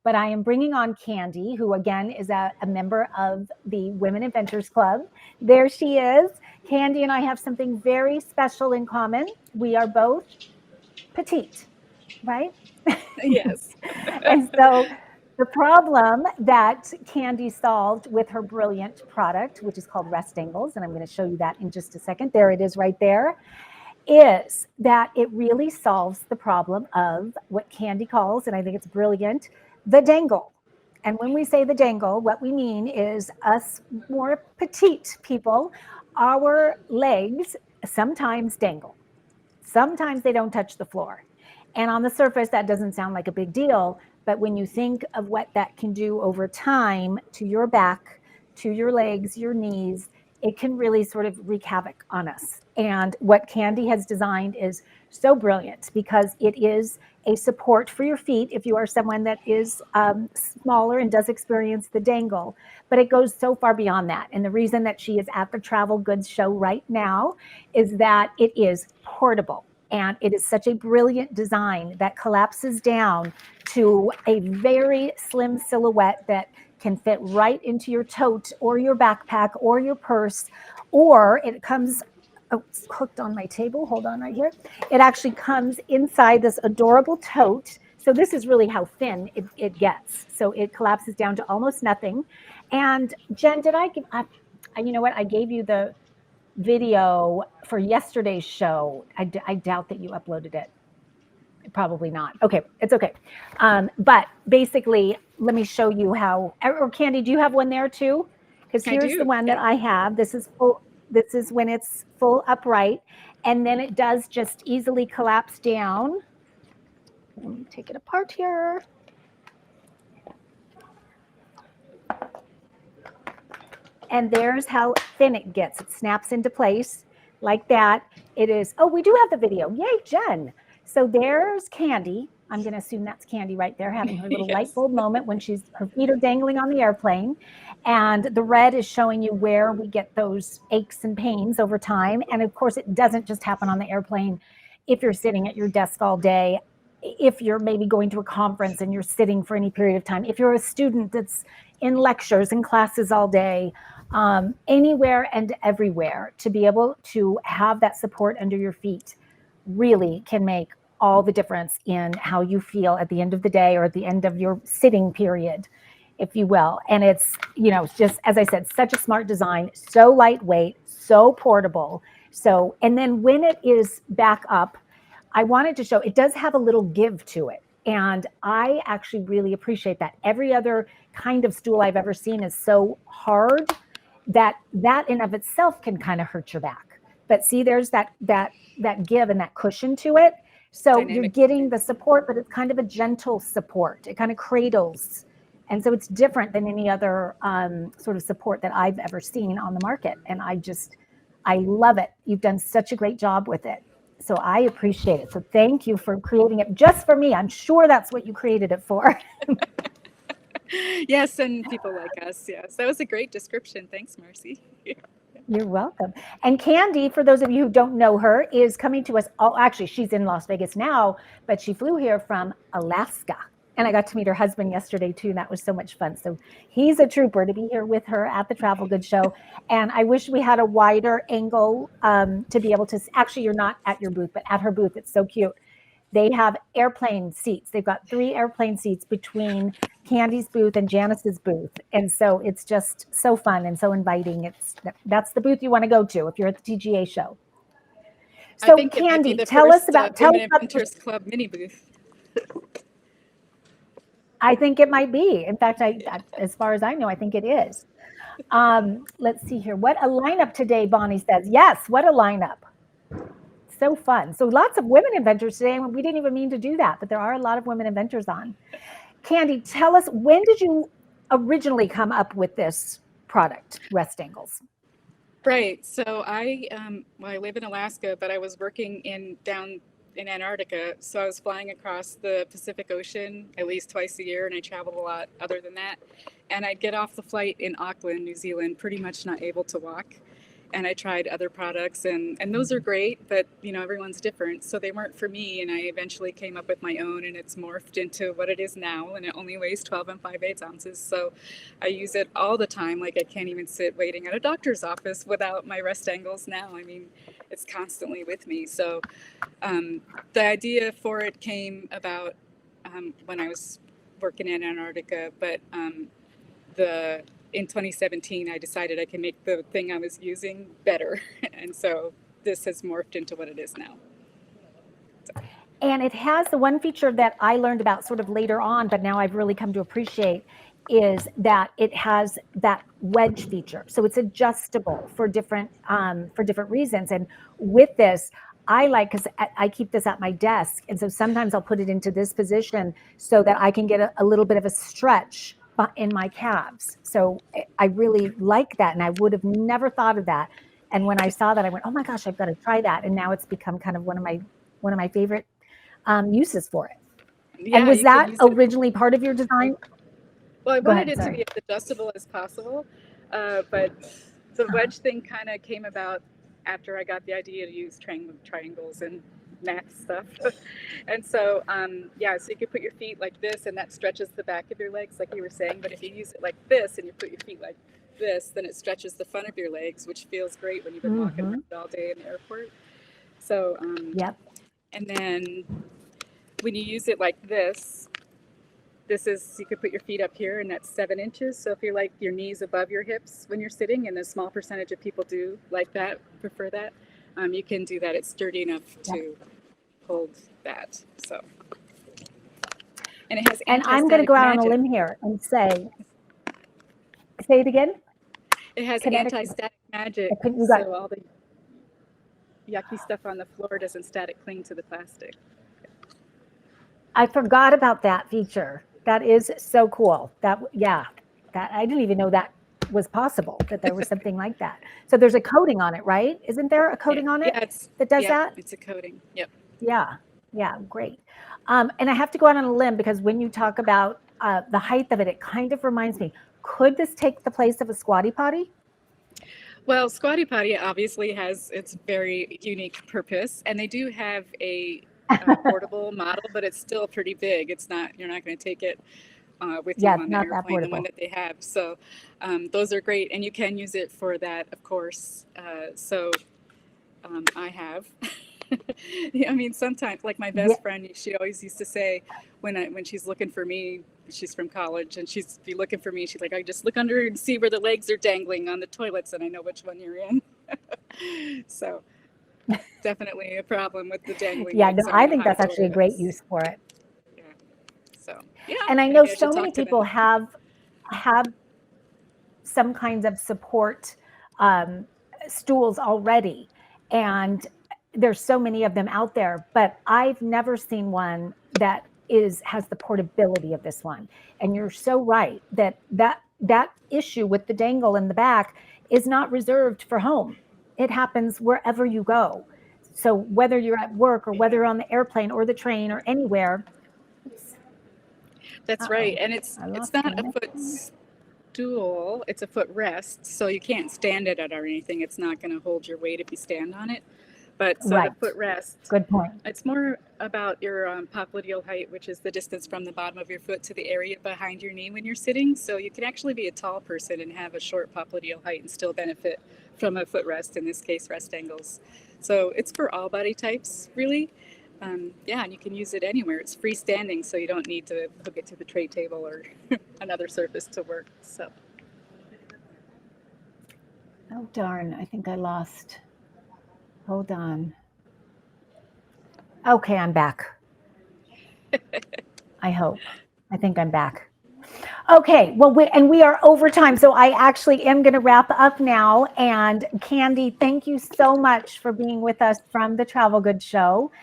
but I am bringing on Candy, who again is a member of the Women Inventors Club. There she is. Candy and I have something very special in common. We are both petite, right? Yes. And so the problem that Candy solved with her brilliant product, which is called RestAngles, and I'm going to show you that in just a second. There it is right there, is that it really solves the problem of what Candy calls, and I think it's brilliant, the dangle. And when we say the dangle, what we mean is us more petite people, our legs sometimes dangle. Sometimes they don't touch the floor. And on the surface, that doesn't sound like a big deal. But when you think of what that can do over time to your back, to your legs, your knees, it can really sort of wreak havoc on us. And what Candy has designed is so brilliant because it is a support for your feet if you are someone that is smaller and does experience the dangle. But it goes so far beyond that. And the reason that she is at the Travel Goods Show right now is that it is portable. And it is such a brilliant design that collapses down to a very slim silhouette that can fit right into your tote or your backpack or your purse, or it comes, oh, it's hooked on my table. Hold on right here. It actually comes inside this adorable tote. So this is really how thin it gets. So it collapses down to almost nothing. And Jen, did I give, you know what? I gave you the video for yesterday's show. I doubt that you uploaded it. Probably not. Okay, it's okay. But basically, let me show you how, or Candy, do you have one there too? Because here's the one that I have. This is full. This is when it's full upright, and then it does just easily collapse down. Let me take it apart here. And there's how thin it gets. It snaps into place like that. It is, oh, we do have the video. Yay, Jen. So there's Candy. I'm going to assume that's Candy right there having her little light bulb moment when her feet are dangling on the airplane. And the red is showing you where we get those aches and pains over time. And of course, it doesn't just happen on the airplane. If you're sitting at your desk all day, if you're maybe going to a conference and you're sitting for any period of time, if you're a student that's in lectures and classes all day, anywhere and everywhere, to be able to have that support under your feet really can make all the difference in how you feel at the end of the day or at the end of your sitting period, if you will. And it's, just, as I said, such a smart design, so lightweight, so portable. So, and then when it is back up, I wanted to show, it does have a little give to it. And I actually really appreciate that. Every other kind of stool I've ever seen is so hard that in of itself can kind of hurt your back. But see, there's that give and that cushion to it. So you're getting the support, but it's kind of a gentle support. It kind of cradles. And so it's different than any other sort of support that I've ever seen on the market. And I love it. You've done such a great job with it. So I appreciate it. So thank you for creating it just for me. I'm sure that's what you created it for. Yes, and people like us. Yes, that was a great description. Thanks, Marcy. You're welcome. And Candy, for those of you who don't know her, is coming to us. Oh, actually, she's in Las Vegas now, but she flew here from Alaska. And I got to meet her husband yesterday, too, and that was so much fun. So he's a trooper to be here with her at the Travel Goods Show. And I wish we had a wider angle to be able to, actually, you're not at your booth, but at her booth. It's so cute. They have airplane seats. They've got 3 airplane seats between Candy's booth and Janice's booth. And so it's just so fun and so inviting. That's the booth you want to go to if you're at the TGA show. So I think Candy, tell us about Women Inventors Club mini booth. I think it might be. In fact, as far as I know, I think it is. Let's see here. What a lineup today, Bonnie says. Yes, what a lineup. So fun. So lots of women inventors today. We didn't even mean to do that, but there are a lot of women inventors on. Candy, tell us, when did you originally come up with this product, RestAngles? Right. So I live in Alaska, but I was working down in Antarctica. So I was flying across the Pacific Ocean at least twice a year, and I traveled a lot other than that. And I'd get off the flight in Auckland, New Zealand, pretty much not able to walk. and I tried other products, and those are great, but you know, everyone's different, so they weren't for me, and I eventually came up with my own, and it's morphed into what it is now, and it only weighs 12 and 5/8 ounces. So I use it all the time. Like, I can't even sit waiting at a doctor's office without my RestAngles now. I mean, it's constantly with me. So the idea for it came about when I was working in Antarctica, but in 2017, I decided I can make the thing I was using better. And so this has morphed into what it is now. And it has the one feature that I learned about sort of later on, but now I've really come to appreciate, is that it has that wedge feature. So it's adjustable for different reasons. And with this, I like, because I keep this at my desk, and so sometimes I'll put it into this position so that I can get a little bit of a stretch in my calves. So I really like that, and I would have never thought of that. And when I saw that, I went, "Oh my gosh, I've got to try that!" And now it's become kind of one of my favorite uses for it. Yeah, and was that originally part of your design? Well, I wanted it to be as adjustable as possible, but the wedge thing kind of came about after I got the idea to use triangles and math stuff. And so, yeah, so you could put your feet like this, and that stretches the back of your legs, like you were saying. But if you use it like this and you put your feet like this, then it stretches the front of your legs, which feels great when you've been walking around all day in the airport. So, yep. And then when you use it like this is, you could put your feet up here, and that's 7 inches. So if you're like your knees above your hips when you're sitting, and a small percentage of people do like that, prefer that, you can do that. It's sturdy enough to hold that. So, and it has. And I'm going to go out on a limb here and say it again. It has anti-static magic, so all the yucky stuff on the floor doesn't static cling to the plastic. I forgot about that feature. That is so cool. That I didn't even know that was possible, that there was something like that. So there's a coating on it, right? Isn't there a coating on it that does that? It's a coating. Yep. Yeah, great. And I have to go out on a limb, because when you talk about the height of it, it kind of reminds me, could this take the place of a squatty potty? Well, squatty potty obviously has its very unique purpose, and they do have a portable model, but it's still pretty big. It's not, you're not going to take it with you on the airplane, the one that they have. So those are great, and you can use it for that, of course. So I have. I mean, sometimes, like my best friend, she always used to say, when she's looking for me, she's from college, and she'd be looking for me, she's like, I just look under and see where the legs are dangling on the toilets, and I know which one you're in. So definitely a problem with the dangling. Yeah, no, I think that's actually a great use for it. Yeah. So yeah. And I know so many people have some kinds of support stools already, and there's so many of them out there, but I've never seen one that has the portability of this one. And you're so right that issue with the dangle in the back is not reserved for home. It happens wherever you go. So whether you're at work or whether you're on the airplane or the train or anywhere. That's right. And it's not a footstool, it's a footrest. So you can't stand it or anything. It's not going to hold your weight if you stand on it. But so the footrest, good point. It's more about your popliteal height, which is the distance from the bottom of your foot to the area behind your knee when you're sitting. So you can actually be a tall person and have a short popliteal height and still benefit from a footrest, in this case, RestAngles. So it's for all body types, really. Yeah, and you can use it anywhere. It's freestanding, so you don't need to hook it to the tray table or another surface to work. So. Oh, darn. I think I lost. Hold on. Okay, I'm back. I hope. I think I'm back. Okay, well, we are over time, so I actually am going to wrap up now. And Candy, thank you so much for being with us from the Travel Goods Show.